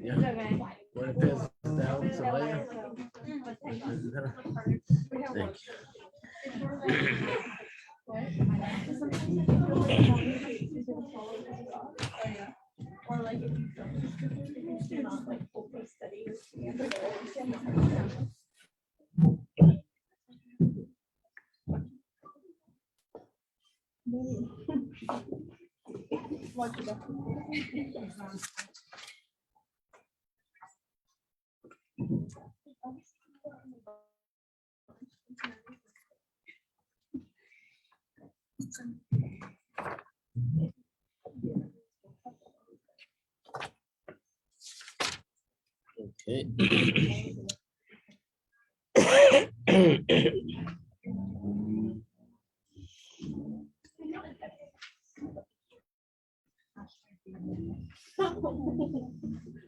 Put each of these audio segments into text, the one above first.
Yeah. Want to pass it down to Maya? Thank you. Or like if you not like focus study. Okay.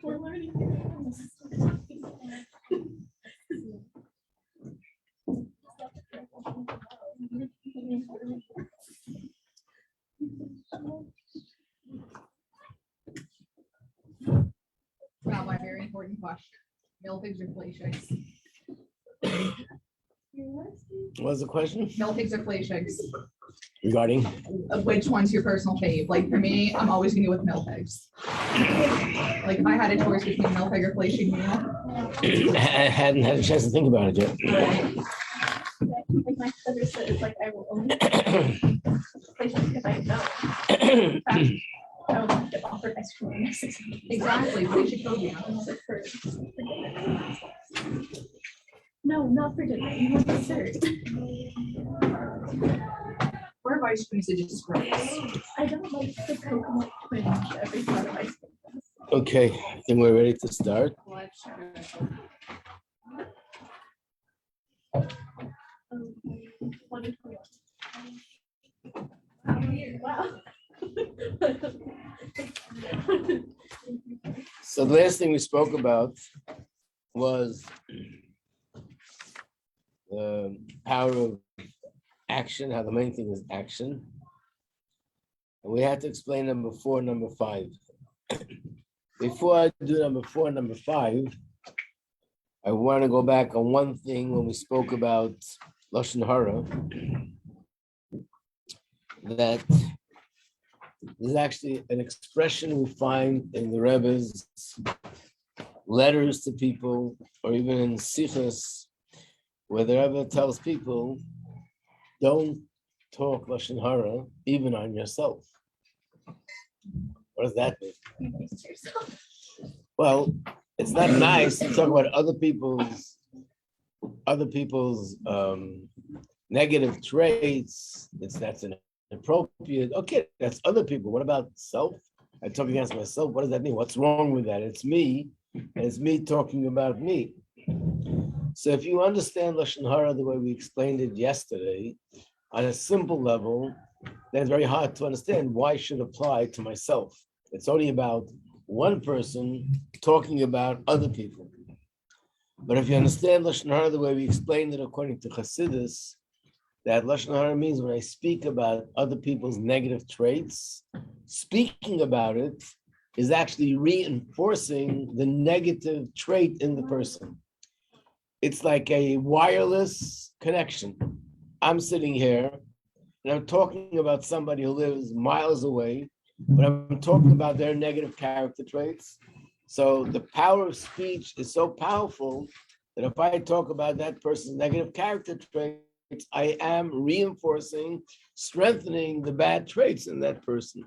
We're learning. Rabbi, very important question. Male pigs or flea chicks? What's the question? Male pigs or flea chicks? Regarding? Which one's your personal fave? Like for me, I'm always gonna go with male pigs. Like if I had a choice between male pig or flea chick, I hadn't had a chance to think about it yet. Like my brother said, it's like I will only if I know. I will not get offered ice cream. exactly, flea chick phobia. No, not for dinner. You want dessert. Or if ice cream is just gross. I don't like the coconut twinge every part of ice cream. Okay, I think we're ready to start. Wow. So the last thing we spoke about was the power of action, how the main thing is action. And we had to explain number 4, number 5. Before I do number 4, number 5, I want to go back on one thing when we spoke about Lashon Hara, that there's actually an expression we find in the Rebbe's letters to people, or even in Sichos, where the Rebbe tells people, don't talk Lashon Hara even on yourself. What does that mean? Well, it's not nice to talk about other people's negative traits. That's inappropriate. Okay, that's other people. What about self? I talk against myself. What does that mean? What's wrong with that? It's me, and it's me talking about me. So if you understand Lashon Hara the way we explained it yesterday, on a simple level, then it's very hard to understand why it should apply to myself. It's only about one person talking about other people. But if you understand Lashon Hara the way we explained it according to Chassidus, that Lashon Hara means when I speak about other people's negative traits, speaking about it is actually reinforcing the negative trait in the person. It's like a wireless connection. I'm sitting here and I'm talking about somebody who lives miles away, but I'm talking about their negative character traits. So the power of speech is so powerful that if I talk about that person's negative character traits, I am reinforcing, strengthening the bad traits in that person.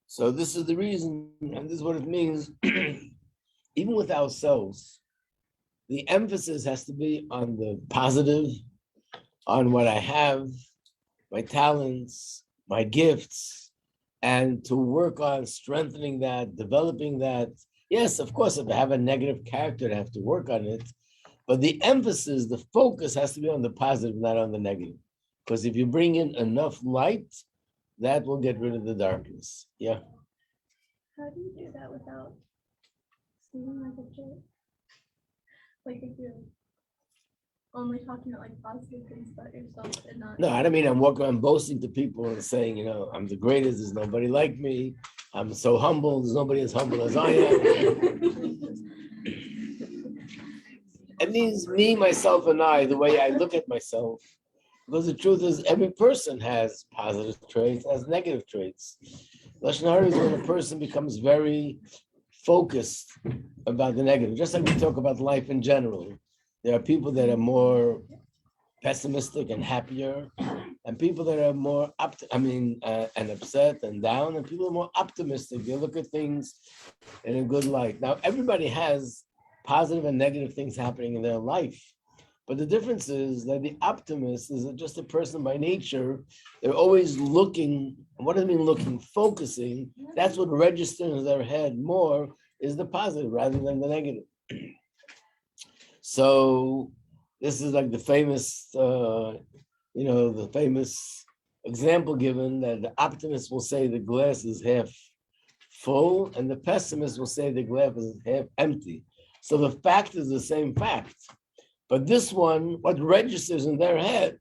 So this is the reason, and this is what it means, even with ourselves, the emphasis has to be on the positive, on what I have, my talents, my gifts, and to work on strengthening that, developing that. Yes, of course, if I have a negative character, I have to work on it. But the emphasis, the focus has to be on the positive, not on the negative. Because if you bring in enough light, that will get rid of the darkness. Yeah. How do you do that without seeming like a jerk? Like if you're only talking about like positive things about yourself and not. No, I don't mean I'm walking around boasting to people and saying, I'm the greatest, there's nobody like me. I'm so humble, there's nobody as humble as I am. It means me, myself, and I, the way I look at myself. Because the truth is, every person has positive traits, has negative traits. Lashon Hara is when a person becomes very focused about the negative. Just like we talk about life in general. There are people that are more pessimistic and happier, and people that are more and upset and down, and people are more optimistic. They look at things in a good light. Now, everybody has positive and negative things happening in their life. But the difference is that the optimist is just a person by nature. They're always looking. What does it mean looking? Focusing. That's what registers in their head more is the positive rather than the negative. So this is like the famous, the famous example given that the optimist will say the glass is half full and the pessimist will say the glass is half empty. So the fact is the same fact. But this one, what registers in their head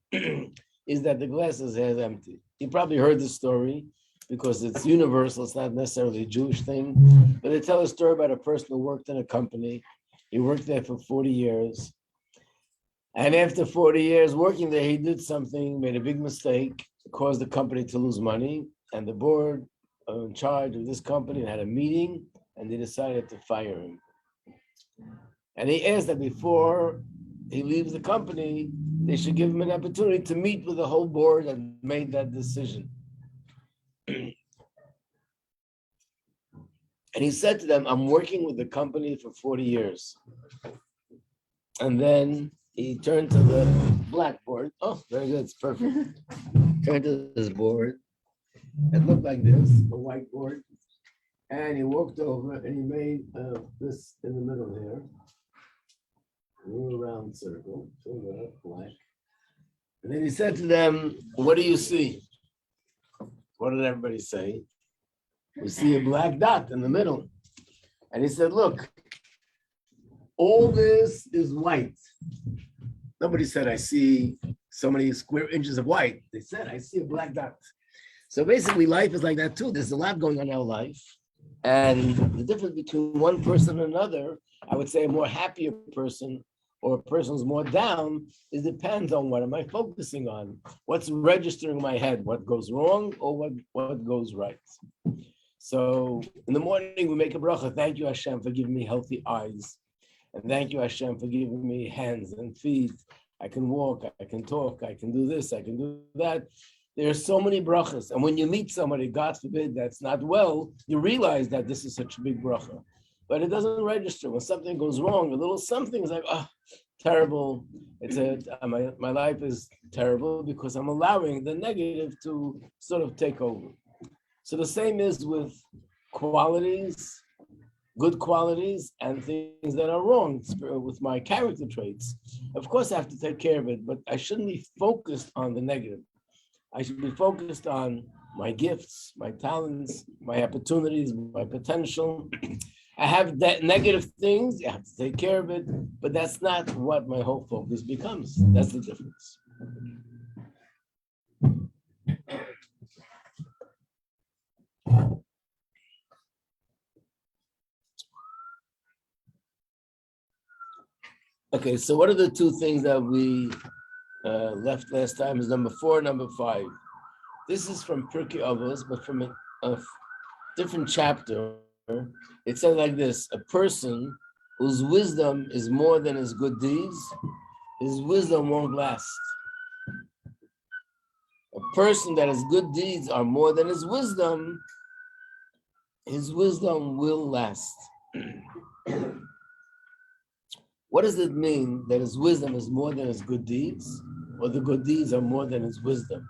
is that the glass is half empty. You probably heard the story because it's universal. It's not necessarily a Jewish thing. But they tell a story about a person who worked in a company. He worked there for 40 years. And after 40 years working there, he did something, made a big mistake, caused the company to lose money. And the board in charge of this company had a meeting and they decided to fire him. And he asked that before he leaves the company, they should give him an opportunity to meet with the whole board and made that decision. And he said to them, I'm working with the company for 40 years. And then he turned to the blackboard. Oh, very good, it's perfect. Turned to this board. It looked like this, a whiteboard. And he walked over and he made this in the middle here. A little round circle, black. And then he said to them, what do you see? What did everybody say? We see a black dot in the middle. And he said, look, all this is white. Nobody said, I see so many square inches of white. They said, I see a black dot. So basically life is like that too. There's a lot going on in our life. And the difference between one person and another, I would say a more happier person or a person who's more down, it depends on what am I focusing on? What's registering in my head? What goes wrong or what goes right? So in the morning, we make a bracha. Thank you, Hashem, for giving me healthy eyes. And thank you, Hashem, for giving me hands and feet. I can walk, I can talk, I can do this, I can do that. There are so many brachas. And when you meet somebody, God forbid, that's not well, you realize that this is such a big bracha. But it doesn't register. When something goes wrong, a little something is like, oh, terrible. My life is terrible because I'm allowing the negative to sort of take over. So the same is with qualities, good qualities, and things that are wrong with my character traits. Of course, I have to take care of it, but I shouldn't be focused on the negative. I should be focused on my gifts, my talents, my opportunities, my potential. I have that negative things, I have to take care of it, but that's not what my whole focus becomes. That's the difference. Okay, so what are the two things that we left last time is number 4, number 5. This is from Pirkei Avos, but from a different chapter. It says like this: a person whose wisdom is more than his good deeds, his wisdom won't last. A person that has good deeds are more than his wisdom will last. What does it mean that his wisdom is more than his good deeds, or the good deeds are more than his wisdom?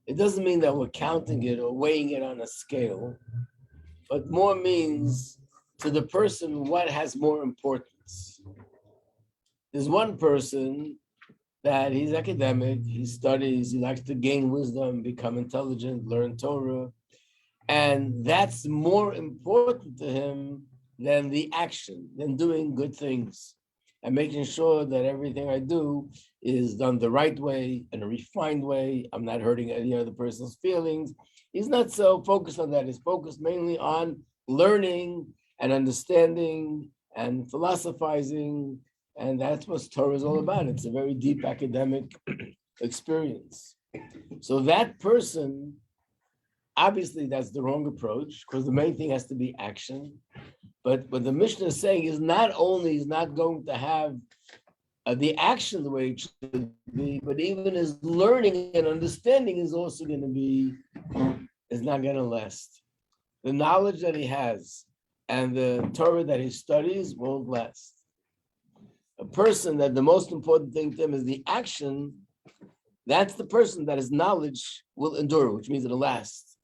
It doesn't mean that we're counting it or weighing it on a scale, but more means to the person what has more importance. There's one person that he's academic, he studies, he likes to gain wisdom, become intelligent, learn Torah, and that's more important to him than the action, than doing good things. and making sure that everything I do is done the right way, in a refined way. I'm not hurting any other person's feelings. He's not so focused on that. He's focused mainly on learning and understanding and philosophizing. And that's what Torah is all about. It's a very deep academic experience. So that person, obviously that's the wrong approach, because the main thing has to be action. But what the Mishnah is saying is not only is not going to have the action the way it should be, but even his learning and understanding is also going to be, is not going to last. The knowledge that he has and the Torah that he studies won't last. A person that the most important thing to him is the action, that's the person that his knowledge will endure, which means it'll last.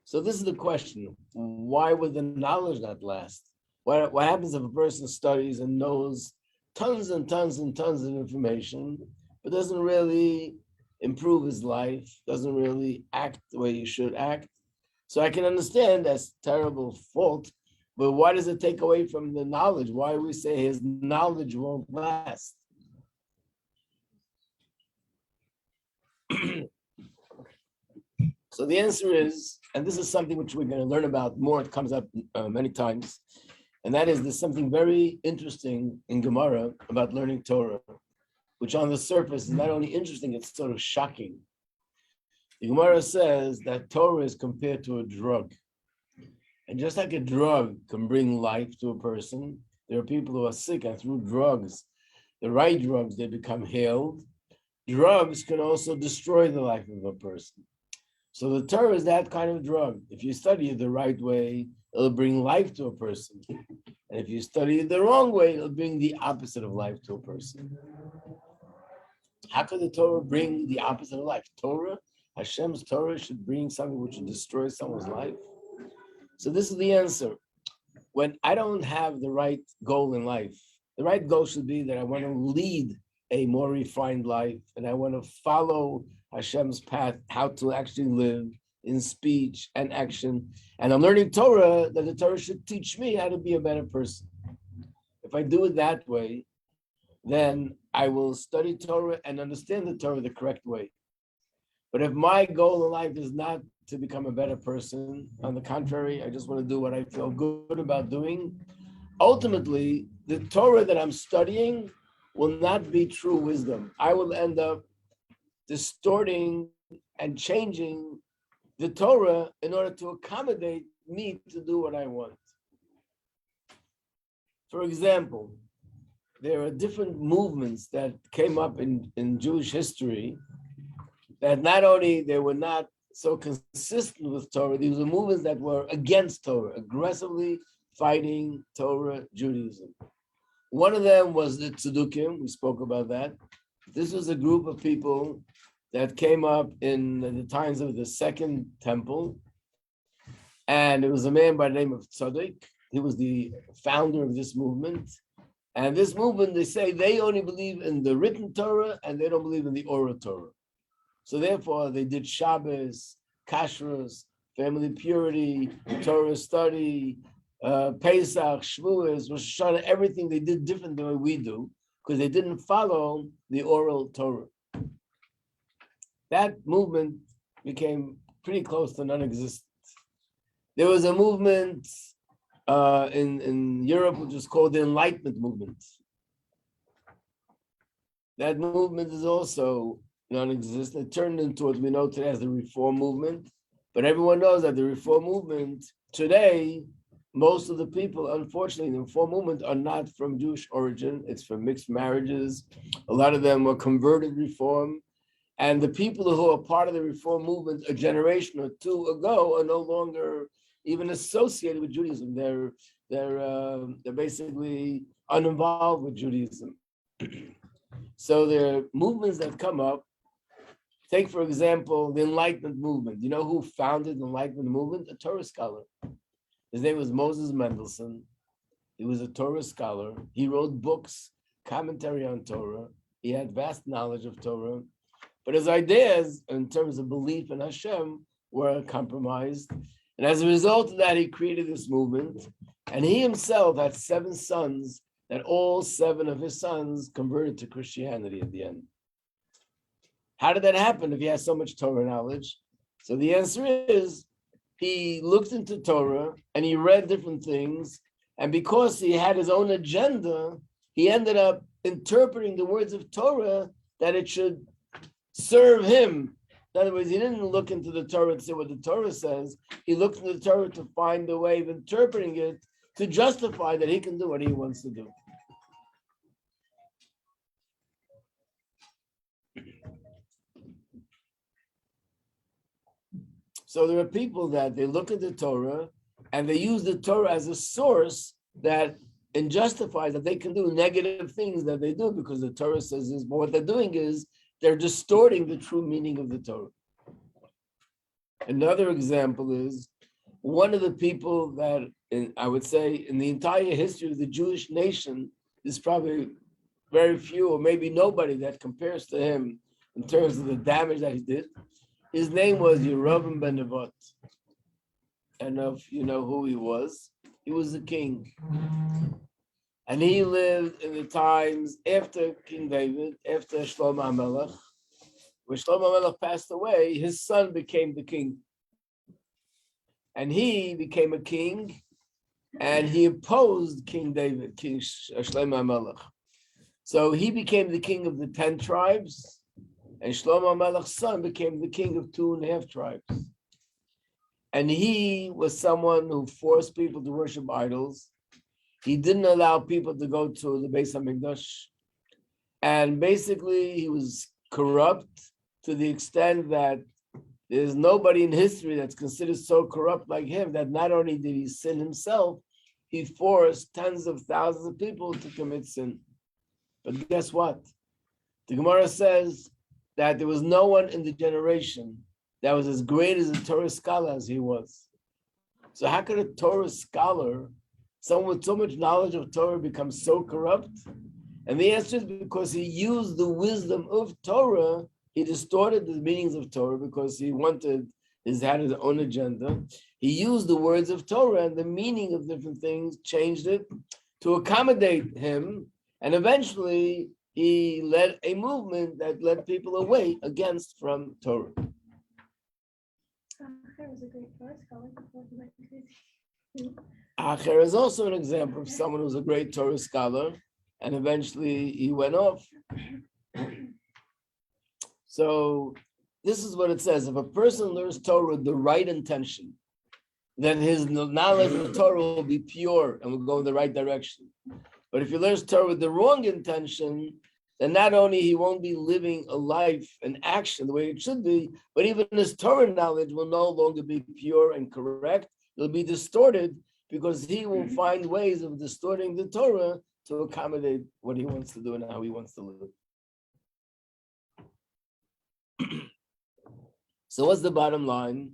So this is the question: why would the knowledge not last? What happens if a person studies and knows tons and tons and tons of information, but doesn't really improve his life, doesn't really act the way he should act? So I can understand that's terrible fault, but why does it take away from the knowledge? Why we say his knowledge won't last? So the answer is, and this is something which we're going to learn about more, it comes up many times, and that is there's something very interesting in Gemara about learning Torah, which on the surface is not only interesting, it's sort of shocking. The Gemara says that Torah is compared to a drug. And just like a drug can bring life to a person, there are people who are sick and through drugs, the right drugs, they become healed. Drugs can also destroy the life of a person. So the Torah is that kind of drug. If you study it the right way, it'll bring life to a person. And if you study it the wrong way, it'll bring the opposite of life to a person. How could the Torah bring the opposite of life? Hashem's Torah should bring something which would destroy someone's life? So this is the answer. When I don't have the right goal in life, the right goal should be that I want to lead a more refined life, and I want to follow Hashem's path, how to actually live in speech and action. And I'm learning Torah, that the Torah should teach me how to be a better person. If I do it that way, then I will study Torah and understand the Torah the correct way. But if my goal in life is not to become a better person, on the contrary, I just want to do what I feel good about doing, ultimately, the Torah that I'm studying will not be true wisdom. I will end up distorting and changing the Torah in order to accommodate me to do what I want. For example, there are different movements that came up in Jewish history that not only they were not so consistent with Torah, these were movements that were against Torah, aggressively fighting Torah Judaism. One of them was the Tzedukim, we spoke about that. This was a group of people that came up in the times of the Second Temple, and it was a man by the name of Tzaddik. He was the founder of this movement. And this movement, they say they only believe in the written Torah and they don't believe in the oral Torah. So therefore, they did Shabbos, Kashrus, family purity, Torah study, Pesach, Shavuos, Rosh Hashanah, everything they did different than what we do, because they didn't follow the oral Torah. That movement became pretty close to non-existent. There was a movement in Europe which was called the Enlightenment movement. That movement is also non-existent. It turned into what we know today as the Reform movement. But everyone knows that the Reform movement today, most of the people, unfortunately, in the Reform movement are not from Jewish origin. It's from mixed marriages. A lot of them were converted Reform. And the people who are part of the Reform movement a generation or two ago are no longer even associated with Judaism. They're basically uninvolved with Judaism. So there are movements that come up. Take, for example, the Enlightenment movement. You know who founded the Enlightenment movement? A Torah scholar. His name was Moses Mendelssohn. He was a Torah scholar. He wrote books, commentary on Torah. He had vast knowledge of Torah. But his ideas, in terms of belief in Hashem, were compromised. And as a result of that, he created this movement. And he himself had 7 sons that all 7 of his sons converted to Christianity at the end. How did that happen if he has so much Torah knowledge? So the answer is, he looked into Torah and he read different things. And because he had his own agenda, he ended up interpreting the words of Torah that it should serve him. In other words, he didn't look into the Torah to see what the Torah says. He looked into the Torah to find a way of interpreting it to justify that he can do what he wants to do. So there are people that they look at the Torah and they use the Torah as a source that justifies that they can do negative things that they do because the Torah says this. But what they're doing is they're distorting the true meaning of the Torah. Another example is one of the people that I would say in the entire history of the Jewish nation, there's probably very few or maybe nobody that compares to him in terms of the damage that he did. His name was Yerovam ben Nevat. I don't know if you know who he was. He was a king. And he lived in the times after King David, after Shlomo HaMelech. When Shlomo HaMelech passed away, his son became the king. And he became a king, and he opposed King David, King Shlomo HaMelech. So he became the king of the 10 tribes, and Shlomo HaMelech's son became the king of 2.5 tribes. And he was someone who forced people to worship idols. He didn't allow people to go to the Beis HaMikdash. And basically, he was corrupt to the extent that there's nobody in history that's considered so corrupt like him, that not only did he sin himself, he forced tens of thousands of people to commit sin. But guess what? The Gemara says that there was no one in the generation that was as great as a Torah scholar as he was. So how could a Torah scholar, someone with so much knowledge of Torah, become so corrupt? And the answer is because he used the wisdom of Torah. He distorted the meanings of Torah because he had his own agenda. He used the words of Torah and the meaning of different things, changed it to accommodate him. And eventually he led a movement that led people away from Torah. Acher was a great Torah scholar before he went crazy. Acher is also an example of someone who's a great Torah scholar, and eventually he went off. So this is what it says. If a person learns Torah with the right intention, then his knowledge of Torah will be pure and will go in the right direction. But if he learns Torah with the wrong intention, then not only he won't be living a life and action the way it should be, but even his Torah knowledge will no longer be pure and correct. It'll be distorted because he will find ways of distorting the Torah to accommodate what he wants to do and how he wants to live. So what's the bottom line?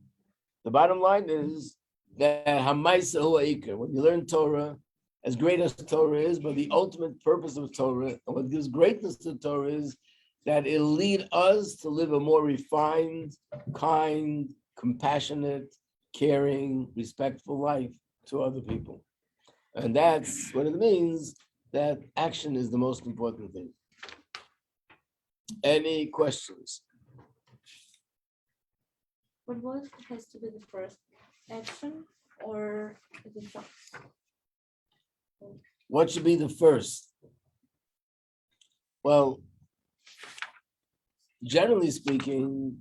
The bottom line is that Hamaisa Hu Ha'ikar. When you learn Torah, as great as Torah is, but the ultimate purpose of Torah, and what gives greatness to Torah is that it'll lead us to live a more refined, kind, compassionate, caring, respectful life to other people. And that's what it means, that action is the most important thing. Any questions? But what has to be the first action or the thoughts? What should be the first? Well, generally speaking,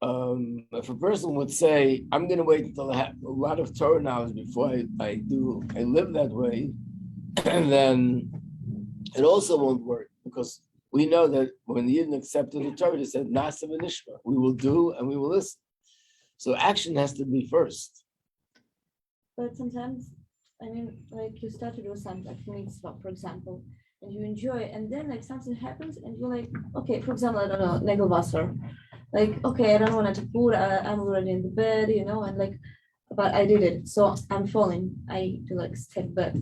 if a person would say, I'm going to wait until I have a lot of Torah knowledge before I live that way, then it also won't work, because we know that when the Yidden accepted the Torah, they said, Nasa v'nishma, we will do and we will listen. So action has to be first. But sometimes, I mean, like you start to do something like mitzvah, for example, and you enjoy, and then like something happens, and you're like, okay, for example, I don't know, Negelwasser, like, okay, I don't want to put, I'm already in the bed, and like, but I did it, so I'm falling. I do like step back.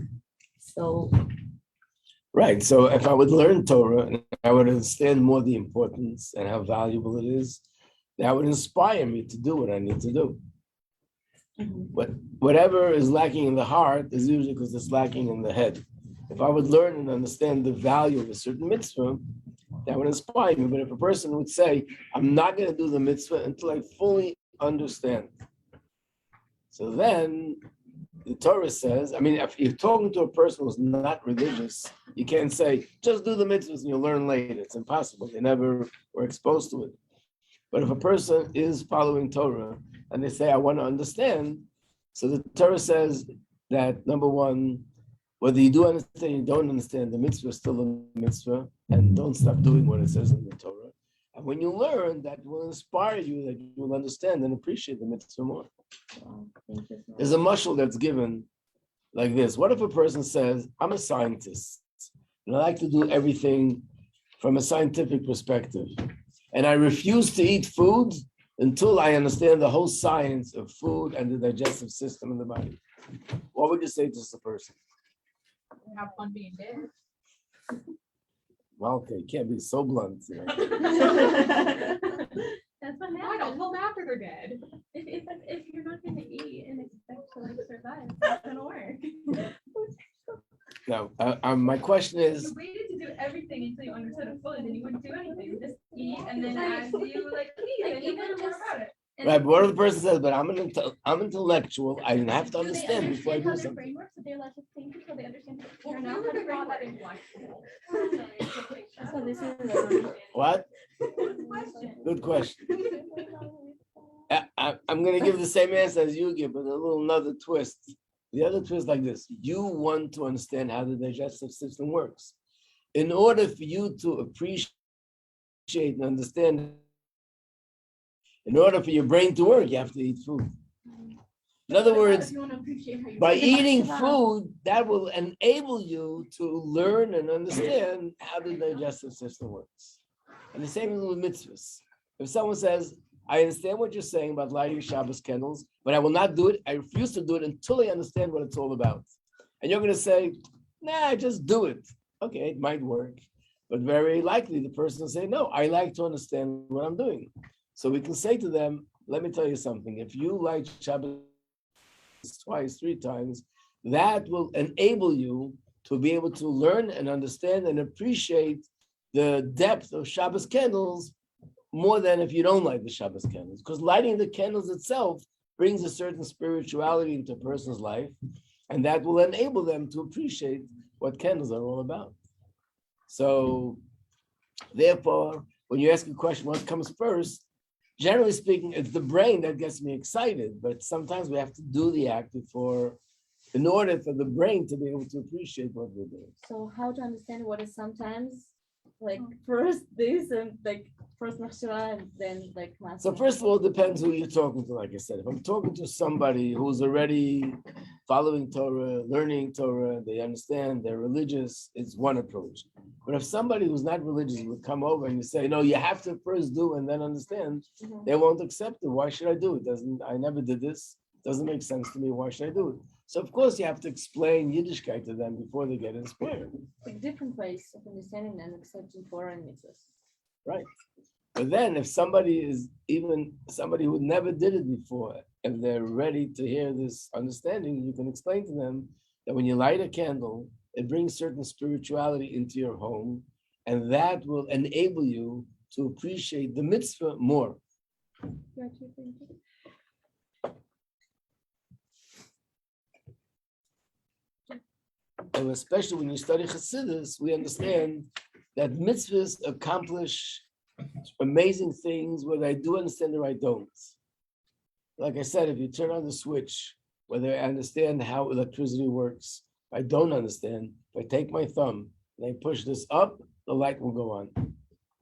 So. Right. So if I would learn Torah and I would understand more the importance and how valuable it is, that would inspire me to do what I need to do. Mm-hmm. But whatever is lacking in the heart is usually because it's lacking in the head. If I would learn and understand the value of a certain mitzvah, that would inspire me. But if a person would say, I'm not going to do the mitzvah until I fully understand. So then the Torah says, I mean, if you're talking to a person who's not religious, you can't say, just do the mitzvahs and you'll learn later. It's impossible. They never were exposed to it. But if a person is following Torah and they say, I want to understand, so the Torah says that, number one, whether you do understand or you don't understand, the mitzvah is still a mitzvah, and don't stop doing what it says in the Torah. And when you learn, that will inspire you, that you will understand and appreciate the mitzvah more. Wow, thank you so much. There's a mashal that's given like this. What if a person says, I'm a scientist, and I like to do everything from a scientific perspective, and I refuse to eat food until I understand the whole science of food and the digestive system in the body? What would you say to such a person? Have fun being dead. Well, okay, you can't be so blunt. You know. That's what I don't happens. tell them after they're dead. If you're not gonna eat and expect to like survive, it's not gonna work. Now, my question You is, waited to do everything until you understood a food, and you wouldn't do anything. Just eat, and then as you like eat, Like, then you even learn more just- about it. And right, but what if the person says, but I'm intellectual, I have to do they understand before I understand do how their something. brain works? So they're like, just think until they understand the Well, you're now how how do to they draw that that inflexible? So this is What? Good question. I'm going to give the same answer as you give, but a little another twist. The other twist like this. You want to understand how the digestive system works. In order for you to appreciate and understand, in order for your brain to work, you have to eat food. In other words, you want to appreciate how you by feel. eating food, that will enable you to learn and understand how the digestive system works. And the same is with mitzvahs. If someone says, I understand what you're saying about lighting Shabbos candles, but I will not do it. I refuse to do it until I understand what it's all about. And you're going to say, nah, just do it. Okay, it might work. But very likely the person will say, no, I like to understand what I'm doing. So we can say to them, let me tell you something. If you light Shabbos twice, 3 times, that will enable you to be able to learn and understand and appreciate the depth of Shabbos candles more than if you don't light the Shabbos candles. Because lighting the candles itself brings a certain spirituality into a person's life, and that will enable them to appreciate what candles are all about. So, therefore, when you ask a question, what comes first? Generally speaking, it's the brain that gets me excited, but sometimes we have to do the act before, in order for the brain to be able to appreciate what we're doing. So how to understand what is sometimes like first this and like first machshava and then like So first of all, it depends who you're talking to, like I said. If I'm talking to somebody who's already following Torah, learning Torah, they understand, they're religious, it's one approach. But if somebody who's not religious would come over and you say, no, you have to first do and then understand, Mhm. they won't accept it. Why should I do it? I never did this. Doesn't make sense to me. Why should I do it? So of course you have to explain Yiddishkeit to them before they get inspired. Like different ways of understanding and accepting Torah and mitzvahs. Right. But then if somebody is even somebody who never did it before, if they're ready to hear this understanding, you can explain to them that when you light a candle, it brings certain spirituality into your home, and that will enable you to appreciate the mitzvah more. Gotcha, thank you. And especially when you study Chassidus, we understand that mitzvahs accomplish amazing things, whether I do understand or I don't. Like I said, if you turn on the switch, whether I understand how electricity works, I don't understand. If I take my thumb and I push this up, the light will go on.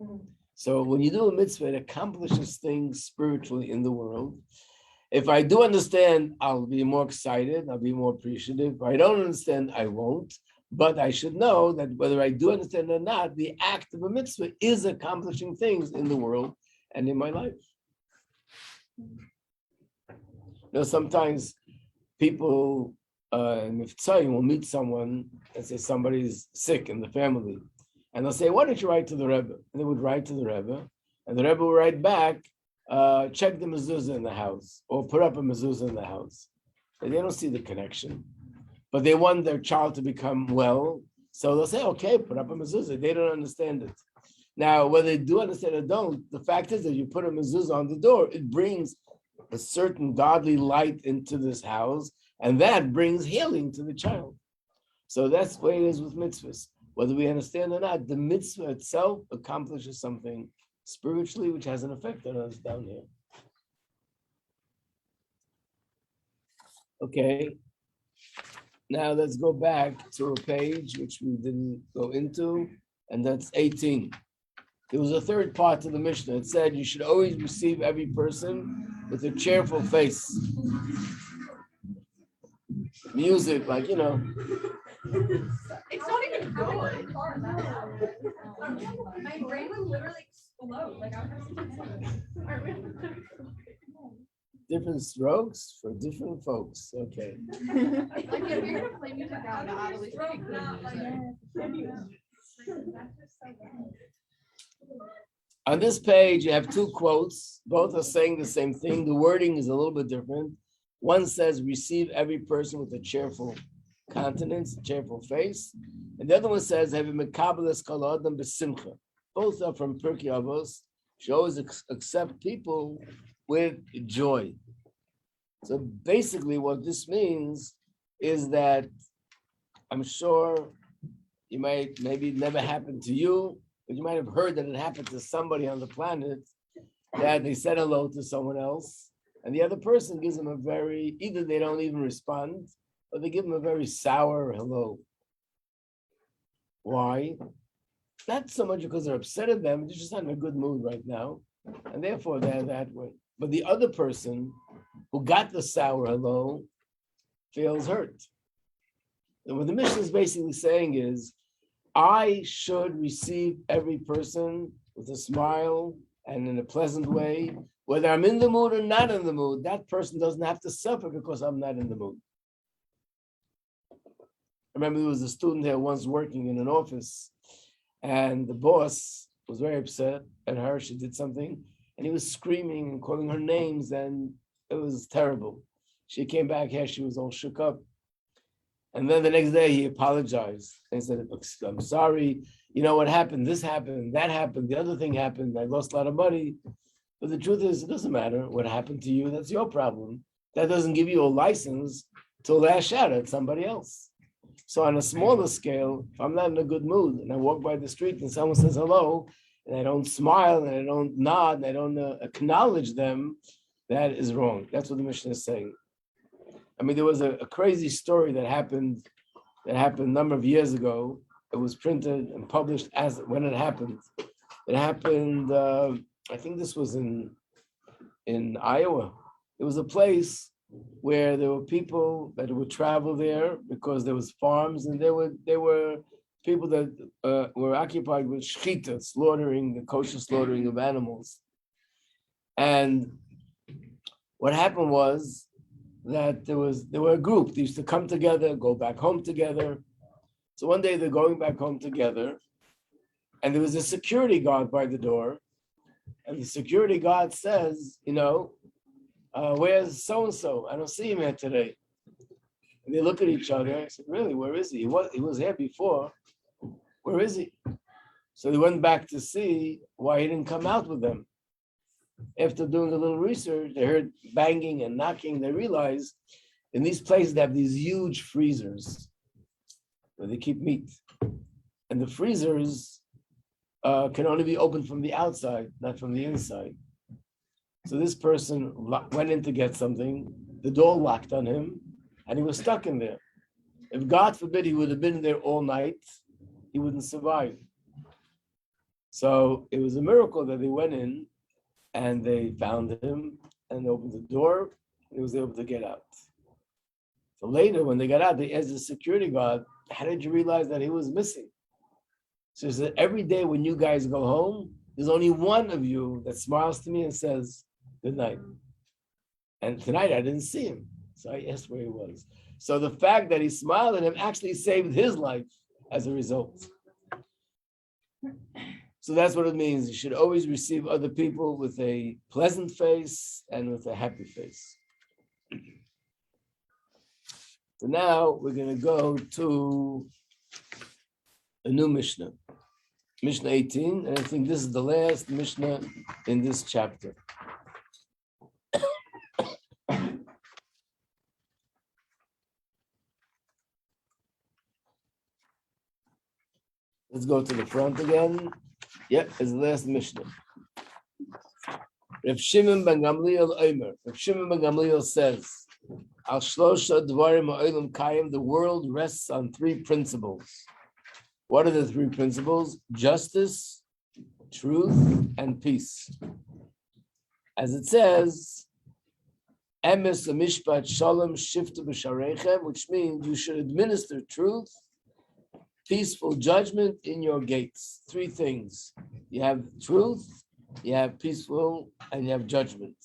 Mhm. So when you do a mitzvah, it accomplishes things spiritually in the world. If I do understand, I'll be more excited, I'll be more appreciative. If I don't understand, I won't. But I should know that whether I do understand or not, the act of a mitzvah is accomplishing things in the world and in my life. You know, sometimes people in Mitzvah will meet someone and say somebody's sick in the family. And they'll say, why don't you write to the Rebbe? And they would write to the Rebbe, and the Rebbe would write back, check the mezuzah in the house, or put up a mezuzah in the house. And they don't see the connection. But they want their child to become well, So they'll say, okay, put up a mezuzah. They don't understand it. Now, whether they do understand or don't, the fact is that you put a mezuzah on the door, it brings a certain godly light into this house, and that brings healing to the child. So that's the way it is with mitzvahs. Whether we understand or not, the mitzvah itself accomplishes something spiritually, which has an effect on us down here. Okay. Now let's go back to a page which we didn't go into, and that's 18. There was a third part to the Mishnah. It said you should always receive every person with a cheerful face. Music, like, It's not even good. My brain would literally explode. Like I would have to different strokes for different folks. Okay. Like if you're gonna play music out loud, at least make good music. On this page, you have two quotes. Both are saying the same thing. The wording is a little bit different. One says, receive every person with a cheerful countenance, cheerful face. And the other one says, have a mekabeles kol adam b'simcha. Both are from Pirkei Avos. She always accept people with joy. So basically what this means is that I'm sure you might, maybe it never happened to you, but you might have heard that it happened to somebody on the planet, that they said hello to someone else, and the other person gives them a very, either they don't even respond, or they give them a very sour hello. Why? Not so much because they're upset at them, they're just not in a good mood right now, and therefore they're that way. But the other person who got the sour hello feels hurt. And what the Mishnah is basically saying is, I should receive every person with a smile and in a pleasant way, whether I'm in the mood or not in the mood. That person doesn't have to suffer because I'm not in the mood. I remember there was a student here once working in an office, and the boss was very upset at her. She did something, and he was screaming and calling her names, and it was terrible. She came back here, she was all shook up. And then the next day he apologized and said, I'm sorry, you know what happened, this happened, that happened, the other thing happened, I lost a lot of money. But the truth is, it doesn't matter what happened to you, that's your problem. That doesn't give you a license to lash out at somebody else. So on a smaller scale, if I'm not in a good mood and I walk by the street and someone says hello, and I don't smile and I don't nod and I don't acknowledge them, that is wrong. That's what the Mishnah is saying. I mean, there was a crazy story that happened a number of years ago. It was printed and published as when it happened. It happened, I think this was in Iowa. It was a place where there were people that would travel there because there was farms, and there were people that were occupied with shechita, slaughtering, the kosher slaughtering of animals. And what happened was that there were a group. They used to come together, go back home together. So one day they're going back home together, and there was a security guard by the door, and the security guard says, where's so-and-so? I don't see him here today. And they look at each other. I said, really, where is he? He was here before. Where is he? So they went back to see why he didn't come out with them. After doing a little research, they heard banging and knocking. They realized in these places they have these huge freezers where they keep meat. And the freezers can only be opened from the outside, not from the inside. So this person went in to get something, the door locked on him, and he was stuck in there. If God forbid he would have been there all night, he wouldn't survive. So it was a miracle that they went in and they found him and they opened the door and he was able to get out. So later when they got out, they asked the security guard, how did you realize that he was missing? So he said, every day when you guys go home, there's only one of you that smiles to me and says, good night. And tonight I didn't see him. So I asked where he was. So the fact that he smiled at him actually saved his life as a result. So that's what it means. You should always receive other people with a pleasant face and with a happy face. So now we're going to go to a new Mishnah, Mishnah 18, and I think this is the last Mishnah in this chapter. Let's go to the front again. Yep, it's the last Mishnah. Rav Shimon ben Gamliel Omer. Rav Shimon ben Gamliel says, Al shlosha dvarim ha'olam kayim, the world rests on three principles. What are the three principles? Justice, truth, and peace. As it says, Emes mishpat shalom shiftu b'shareichem, which means you should administer truth, peaceful judgment in your gates. Three things. You have truth, you have peaceful, and you have judgment.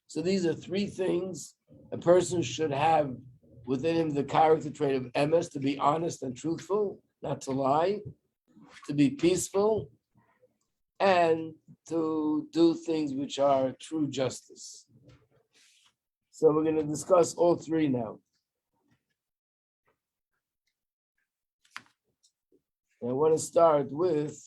So these are three things a person should have within him, the character trait of emes, to be honest and truthful, not to lie, to be peaceful, and to do things which are true justice. So we're going to discuss all three now. I want to start with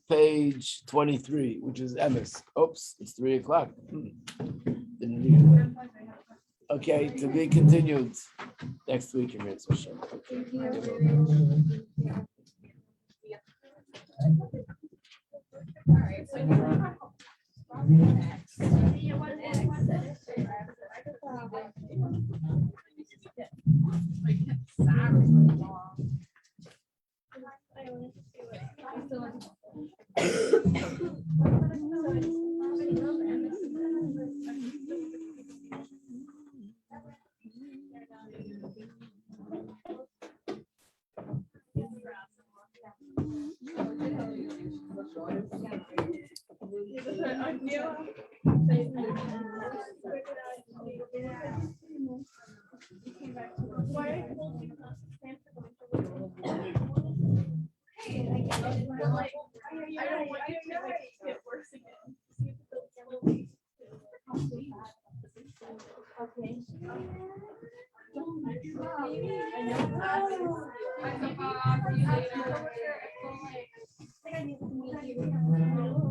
page 23, which is emes. Oops, it's 3 o'clock. Didn't read it. Okay, to be continued next week in Mitzvah Shem. Okay.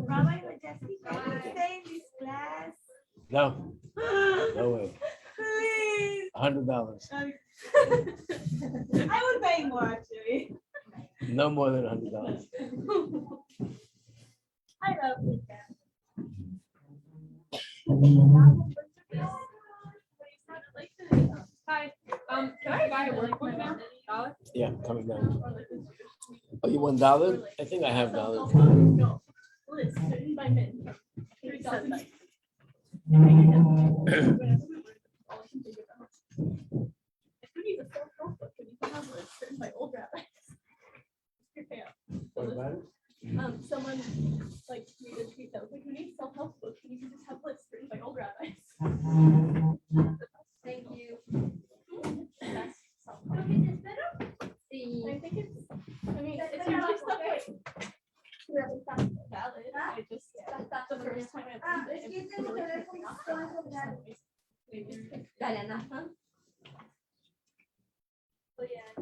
Rabbi Majeski, can you stay in this class? No, no way. Please. $100. I would pay more actually. No more than $100. I love it. Hi, can I buy a workbook now? Yeah, coming down. Oh, you want $1? I think I have $1. No. List written by men. $3,000. If you need a self-help book, can you come have a list written by old rabbis? Pirkei Avos. What about it? Someone like read a tweet that was like, "We need self-help books. You can just have lists written by old rabbis." Thank you. That's self-help. I think it's. I mean, it's usually stuff like really valid. I just the first time I learned it, it really pissed me off. But yeah,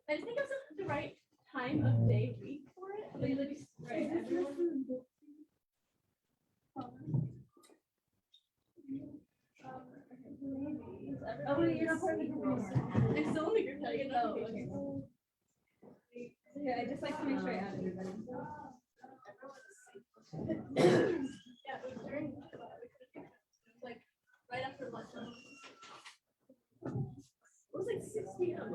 I just think it was the right time of day, week for it. Like, right, everyone. Oh, you're not part of the group. I'm still in the group chat. Oh, okay. Yeah, I just like to make sure I add everybody. Yeah, it was during, we could have picked it. It was like right after lunch. It was like 6 p.m.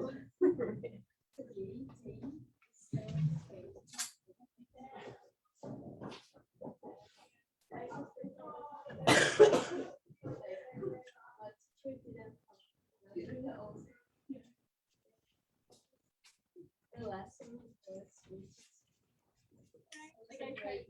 Like I tried